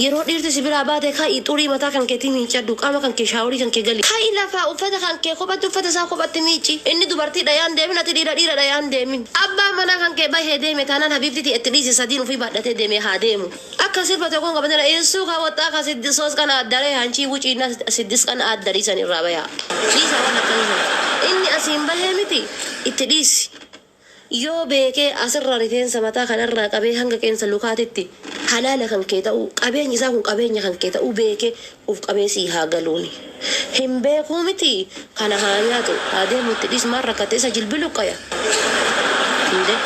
yeroo dhiirti sibira baate kaa'i xurii mataa kan keetii miicadhu qaama kan kee shaaworii kan kee gali kaa'i lafaa uffata kan kee kophatti uffata isaa kophatti miici inni dubartii dhayaan deemin ati dhiira dhayaan deemin abbaa manaa kan kee bahee deeme taanaan habiibtiti itti dhiisi sadiin ofii baadhatee deeme haa deemu akka sirba tokkoon qabatee eessuu kaawwataa ka siddisoos kana addaree hanchii wuciina siddis kana addariisan irraa bayaa dhiisa waan akkanii inni asiin bahee miti itti dhiisi yoo beekee asirra rifeensa mataa kanarraa qabee hanga qeensa lukaatitti halaala kan kee ta'u qabeenyi isaa kun qabeenya kan kee ta'u beekee uf qabeesii haa galuuni hin beekuu miti kana haa nyaatu haa deemutti dhis maan rakkatte isa jilbilu qaya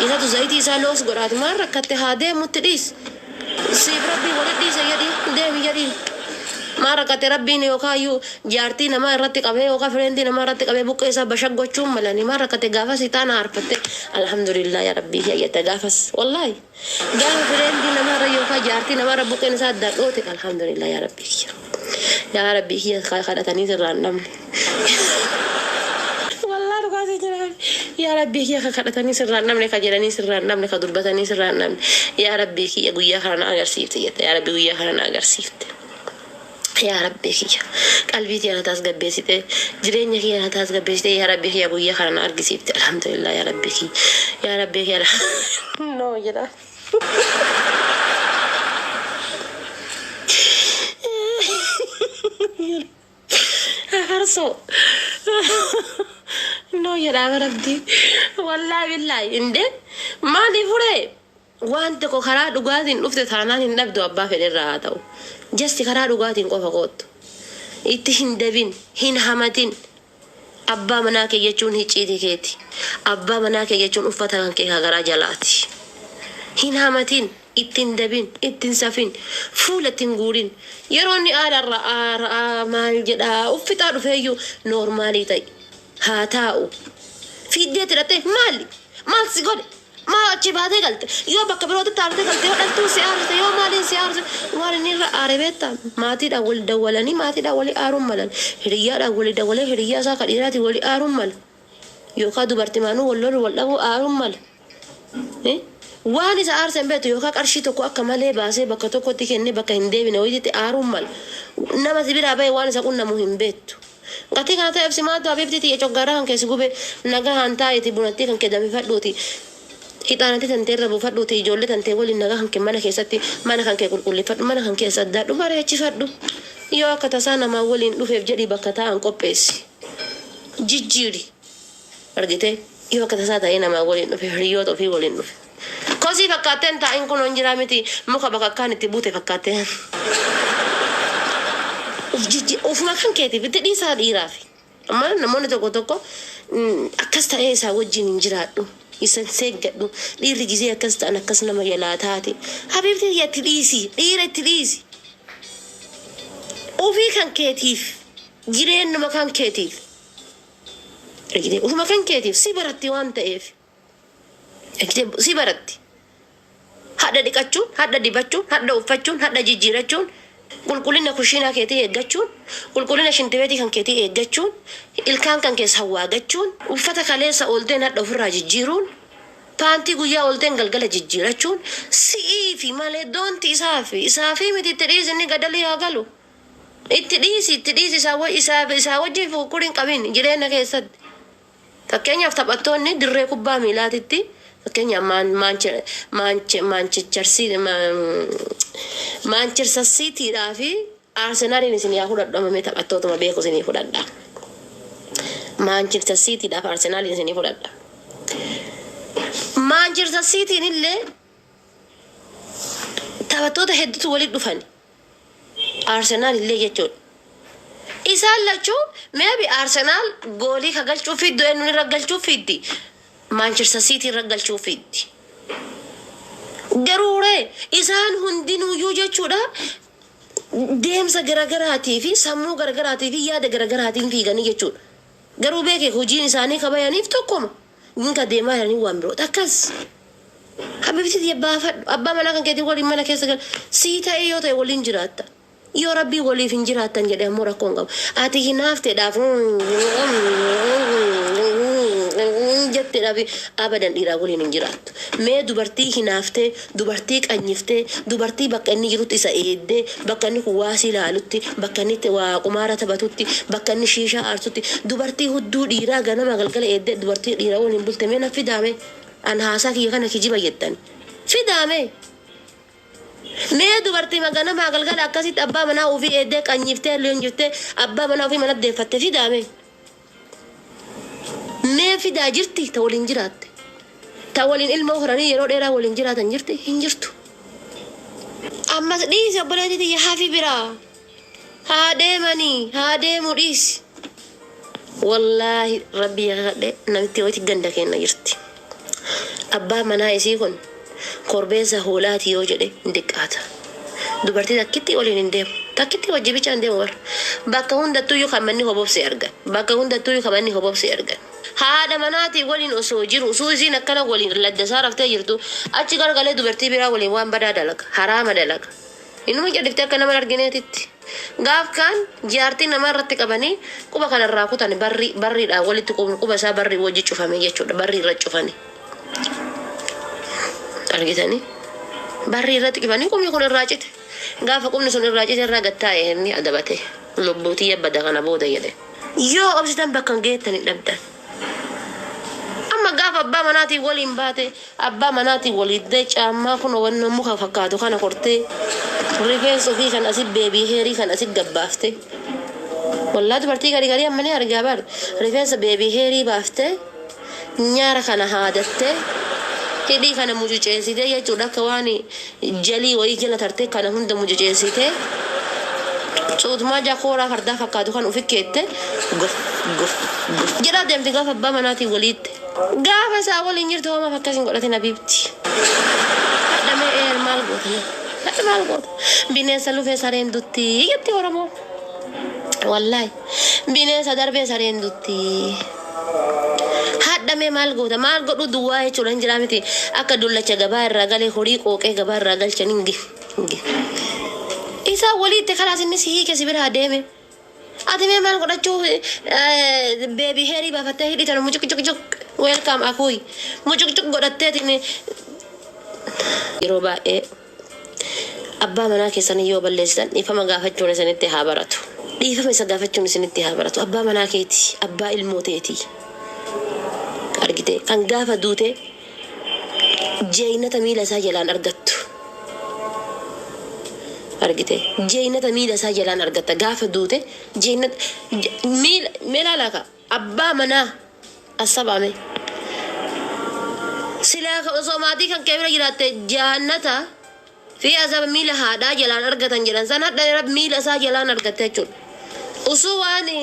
isatu zayitii isaa loos godhaati maan rakkatte haa deemutti dhis siif rabbii wali dhiisa jedhi deemi jedhi maan rakkatte rabbiin yookaan jaartii namaa irratti qabee yookaan fireentii namaa irratti qabee buqqee isaa bashaggochuun malani maan rakkatte gaafas itaana harfatte alhamdulillah ya rabbii yayyata gaafas wallahi gaafa fireentii namaa irra yookaan jaartii namaa irra buqqeen isaa adda dhoote alhamdulillah ya rabbii kadhatanii sirraan namni wallahi dhugaati jira ya rabbii kadhatanii sirraan namni ka jedhanii sirraan namni ka dubbatanii sirraan namni ya rabbii guyyaa kana agarsiifte jette ya rabbii guyyaa kana agarsiifte يا ربي كيا قلبي أنا تاسقب بيسيته جريني كيا أنا تاسقب بيسيته يا ربي كيا بويا خلنا أرجع سيفت الحمد لله يا ربي كي يا ربي كيا نو يلا هرسو نو يلا ربي والله بالله إنده ما دي فوري وانت كو خرا دغاتين دفته ثانان نبدو ابا فدراتو جست خرا دغاتين قفقوت اتهن دبين هن حمدين ابا مناك يچون هچيتي كيتي ابا مناك يچون افتا كان غرا جلاتي هن حمدين اتن دبين اتن سفين فولتين غورين يروني على الرا مال جدا افتا دفيو نورمالي تاي هاتاو في ديت رته مالي مال سيغول ما أجيبها قلت يوم بكبروا تتعرض قلت يوم أنتو سيارة يوم مالين سيارة وارني عربيتا ما تيدا ولي دولاني ما تيدا ولي آرم ملن هريا ولي دولة هريا ساق الإيراتي ولي آرم مل يوكا دوبرتمانو ولور ولو آرم مل واني سأر سنبتو يوكا كرشي تكو أكمله باسه بكتو كتي كني بكهندي بنويدي آرم مل نما سبير أبي واني سأكون مهم بيتو قتي كانت أبسي ما تو أبيبتي يجوكارا كيس غوبي نجا هانتا يتبونتي كان كده بفدوتي hitaanati tantee irra buufadhuuti ijoollee tantee waliin nagaa hanke mana keessatti mana kan kee qulqullifadhu mana kan keessa addaadhu bareechifadhu yoo akka tasaa namaa waliin dhufeef jedhii bakka taa'an qopheessi jijjiiri argite yoo akka tasaa ta'ee namaa waliin dhufe hiriyoota ofii waliin dhufe kosii fakkaatteen taa'in kun on jiraa miti muka bakka akkaan itti buute fakkaatteen ofuma kan keetiif itti dhiisaa dhiiraafi amma namoonni tokko akkas ta'ee isaa wajjin hin jiraadhu isan seeggadhu dhiirri gisee akkas ta'an akkas nama yalaa taate habiibti itti dhiisi dhiira itti dhiisi ofii kan keetiif jireenya kan keetiif argite ofuma kan keetiif si baratti waan ta'eef argite si baratti hadda dhiqachuun hadda dibachuun hadda uffachuun hadda jijjiirachuun qulqullina kushiinaa keetii eeggachuun qulqullina shintibeetii kan keetii eeggachuun ilkaan kan keessa hawaagachuun uffata kaleessa oolteen hadha ofirraa jijjiiruun paantii guyyaa oolteen galgala jijjiirachuun si'ii fi malee doonti isaa fi miti itti dhiisi inni gadalii haa galu itti dhiisi isaa wajjin fuuquriin qabin jireenya keessatti fakkeenyaaf taphattoonni dirree kubbaa miilaatitti fakkeenyaaf Manchester City fi Arsenal isin yaa fudhadhamame taphattootuma beeku isinii fudhadha. Manchester City fi Arsenal isinii fudhadha. Manchester City illee taphattoota hedduutu walitti dhufan. Arsenal illee jechuudha. Isaan lachuu maybe Arsenal goolii ka galchuu fiddu eenyuun irra galchuu fiddi. Manchester City irra galchuu fiddi. Garuuree isaan hundinuu yoo jechuudha deemsa garaagaraatii fi sammuu garaagaraatii fi yaada garaagaraatiin fiiganii jechuudha. Garuu beekee hojiin isaanii kabayaniif tokkoma. Ninka deemaa jiranii waan biroota akkas. Habiibti abbaa manaa kan keetii waliin mana keessa gal sii ta'ee yoo ta'e waliin jiraatta. Yoo rabbii waliif hin jiraattan jedhee ammoo rakkoon qabu. Ati hinaafteedhaaf جت ربي أبدا إلى قولي نجرات ما دبرتي هنافته دبرتي أنيفته دبرتي بكني جروت إسائد بكني قواسي لالوتي بكني وقمارة تبتوتي بكني شيشة أرتوتي دبرتي هدو إيرا جنا ما قلقل إيد دبرتي إيرا ونبلت منا في دامه أنا هاساكي كنا كجيبا جدا في دامه ما دبرتي ما جنا ما قلقل أكاسيت أبا منا وفي إيدك أنيفته لين جبته أبا منا وفي منا دفته في دامه ما في داجرتي تولين جرات تولين المهراني يرو ديرا ولين جرات انجرتي انجرتو اما ديس بلادي يا حافي برا هادي ماني هادي موريس والله ربي يغدي نمتي وتي غندا كين نجرتي ابا منا يسيكون كوربيزا هولاتي يوجدي دقاتا دبرتي تكتي ولين ندم تكتي وجبي چاندي ور باكا هوندا تو يو خمني هوبوب سيرغا باكا هوندا تو يو خمني هوبوب سيرغا هذا مناتي ولين أسوجر أسوزين كنا ولين لدى صار فتيرتو أشجار قالوا دبرتي برا ولين وان بدأ دلك حرام دلك إنه ما جدك كنا مرة جنيتت قاف كان جارتي نمر تكبني كوبا كان الراكو تاني بري ولي تكون كوبا سا بري وجي شوفامي يجوا بري رجفاني أرجعني بري رتكبني كم يكون الراجت قاف كم نسون الراجت الراجت تاعي إني أدبته لبوتي يبدأ كنا بودا يده يو أبسطن بكن جيت تاني نبدأ قاف أبا مناتي ولين باتي أبا مناتي وليدج أما كنا ون مخا فكادو كنا كرتي ريفينس في كان أسيب بيبي هيري كان أسيب جبافتي والله تبرتي كاري كاري أمني أرجع بار ريفينس بيبي هيري بافتي نيارا كنا هادته هدي كنا موجودة ده يا جودا كواني جلي ويجينا ترتي كنا هند موجودة ده صوت ما جا كورا فردا فكادو كان وفكيته غف غف جرا دم تيجا فبا مناتي وليد قاف ساول إنجر توما فكاسين قلتنا بيبتي هذا ما إيه المال قوتنا هذا مال قوت بيني سلو في سارين دوتي يبتي ورمو والله بيني سدار في سارين دوتي هذا ما مال قوت دواء چولن جرامتي أكدولا چغبار رجال خوري كوكي غبار رجال چنينجي إذا وليد تخلاص الناس هي كسبر هادمه هادمه مال قوت چو بيبي هيري بافتة هيري تانو مجوك جوك جوك welcome أخوي مجوك جوك قدرت تيني يروبا إيه أبا منا كيساني يوبا لسان نفهم غافت جون سنة تهابراتو نفهم سغافت جون سنة تهابراتو أبا منا كيتي أبا الموتيتي أرجعتي كان غافة دوتي جينا تميل ساجلان أرجعتو أرجعتي جينا تميل ساجلان أرجعتا غافة دوتي جينا ميل علاقة أبا منا السبعة سلا صوماتي كان كبيرة جرات جانتا في أزاب ميل هذا جلان أرجعتن جلان سنة درب ميل أسا جلان أرجعتشون أسواني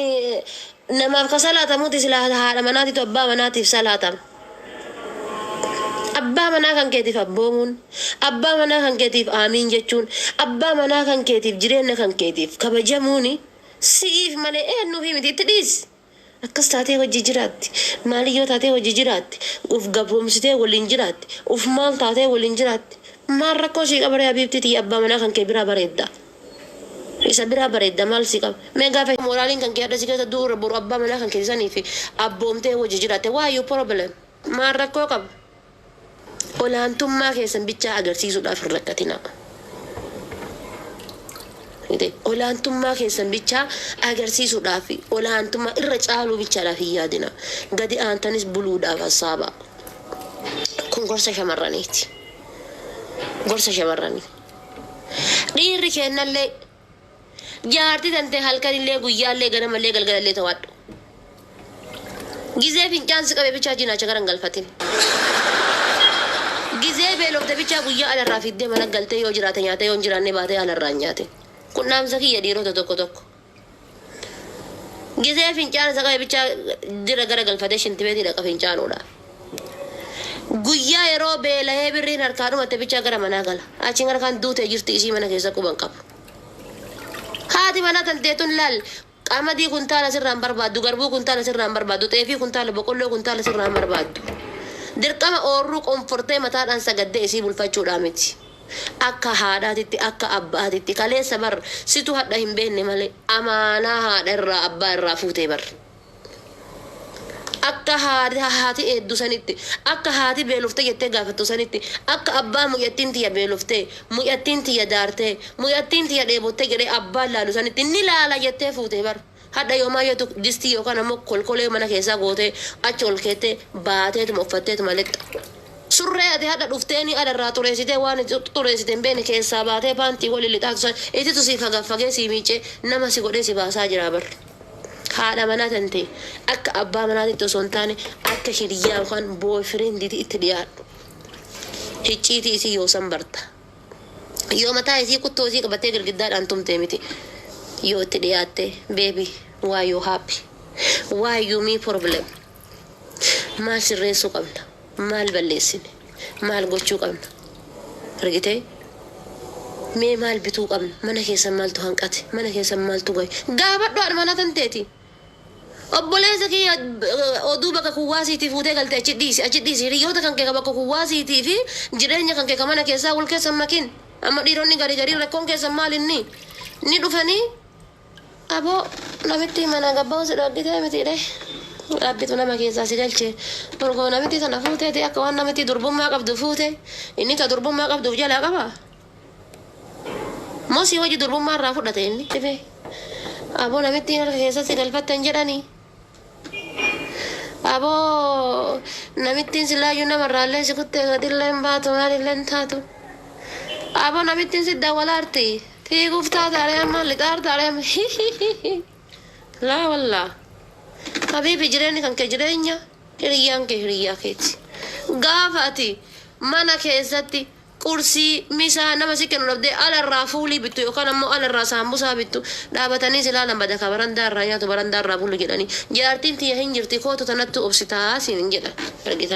نما في صلاة موتي سلا هذا مناتي تو أبا مناتي في صلاة أبا منا كان كتيف أبومون أبا منا كان كتيف آمين جتشون أبا منا كان كتيف جرين كان كتيف كبجموني سيف مالي إنه في متى تديس akkas taatee hojii jiraatti maaliyyoo taatee hojii jiraatti uf gabroomsitee waliin jiraatti uf maal taatee waliin jiraatti maal rakkoo sii qaba reeyaa biiftitii abbaa manaa kan kee biraa bareedda isa biraa bareedda maal sii qaba mee gaafa moraaliin kan kee hadha si keessa duura boru abbaa manaa kan keessanii fi abboomtee hojii jiraatte waayyuu problem maal rakkoo qaba olaantummaa keessan bichaa agarsiisuudhaaf hin rakkatinaa olaantummaa keessan bichaa agarsiisuudhaaf olaantummaa irra caaluu bichaadhaaf hin yaadina gadi aantanis buluudhaaf hasaaba kun gorsa shamarraniiti gorsa shamarranii dhiirri kennallee jaartii tante halkanillee guyyaallee ganamallee galgalallee tawaadhu gizee fincaansi qabee bichaa jinaacha garan galfatin gizee beelofte bichaa guyyaa alarraa fiddee mana galtee yoo jiraate nyaate yoo hin jiraanne baatee alarraa nyaate kun naamsa kiyya dhiirota tokko tokko gizee fincaan isa qabee bichaa jira gara galfatee shintibeetii dhaqa fincaanuudha guyyaa yeroo beelahee birriin harkaadhumatti bichaa gara manaa gala achiin harkaan duutee jirti isii mana keessa quban qabu haati mana tanteetun laal qamadii kuntaala sirraan barbaaddu garbuu kuntaala sirraan barbaaddu xeefii kuntaala boqqolloo kuntaala sirraan barbaaddu dirqama oorruu qonfortee mataadhaan sagaddee isii bulfachuudhaa miti akka haadhaatitti akka abbaatitti kaleessa bar situ hadha hin beekne malee amaanaa haadha irraa abbaa irraa fuutee bar akka haati eeddu sanitti akka haati beelofte jettee gaafattu sanitti akka abbaa mu'attiin tiyya beelofte mu'attiin tiyya daarte mu'attiin tiyya dheebotte jedhee abbaan laalu sanitti ni laala jettee fuute bar hadda yoomaa yoo distii yookaan ammoo kolkolee mana keessaa gootee achi ol keettee baateetuma uffatteetuma lixxa. Surree ati hadda dhufteeni adarraa xureessitee waan xureessiteen beene keessaa baatee paantii waliin lixaatu san ititu si fagafagee si miicee nama si godhee si baasaa jira bar. Haadha manaa tante akka abbaa manaatitti osoo hin taane akka hiriyaa yookaan booyfireendiitti itti dhiyaadhu. Hicciitii isii yoo san barta. Yoo mataa isii kuttoo isii qabattee girgiddaadhaan tumtee miti. Yoo itti dhiyaatte baby why you happy? Why you me problem? Maal sirreessuu qabna? Maal balleessine? Maal gochuu qabna? Argitee? Mee maal bituu qabna? Mana keessan maaltu hanqate? Mana keessan maaltu gahe? Gaafadhu mana tanteeti. Obboleessa kiyya oduu bakka kuwwaasiitii fuutee galtee achi dhiisi hiriyoota kan kee bakka kuwwaasiitii fi jireenya kan kee mana keessaa wal keessan makin amma dhiironni garii rakkoon keessan maal inni ni dhufanii aboo namitti mana gabbaa si dhaggitee mitiidhe dhaabbitu nama keessaa si galchee dorgoo namitti sana fuuteeti akka waan namitti durbummaa qabdu fuute inni ta durbummaa qabduuf jalaa qaba moo si hojii durbummaa irraa fudhate inni dhibee aboo namitti harka keessatti galfattan jedhanii aboo namittiin silaayyuu namarraallee si kuttee gadillee hin baatu maalillee hin taatu aboo namittiin si dawwalaarti fiiguuf taataaree amma lixaartaaree amma laa wallaa habiibi jireenyi kan kee jireenya hiriyyaan kee hiriyyaa keeti gaafa ati mana keessatti kursii misaa nama si kennu dhabdee alarraa fuulii bittu yookaan ammoo alarraa saambusaa bittu dhaabatanii silaalan badaka barandaarraa nyaatu barandaarraa bulu jedhanii jaartiin tiyya hin jirti kootu tanatti obsitaa siin hin jedhan argitan.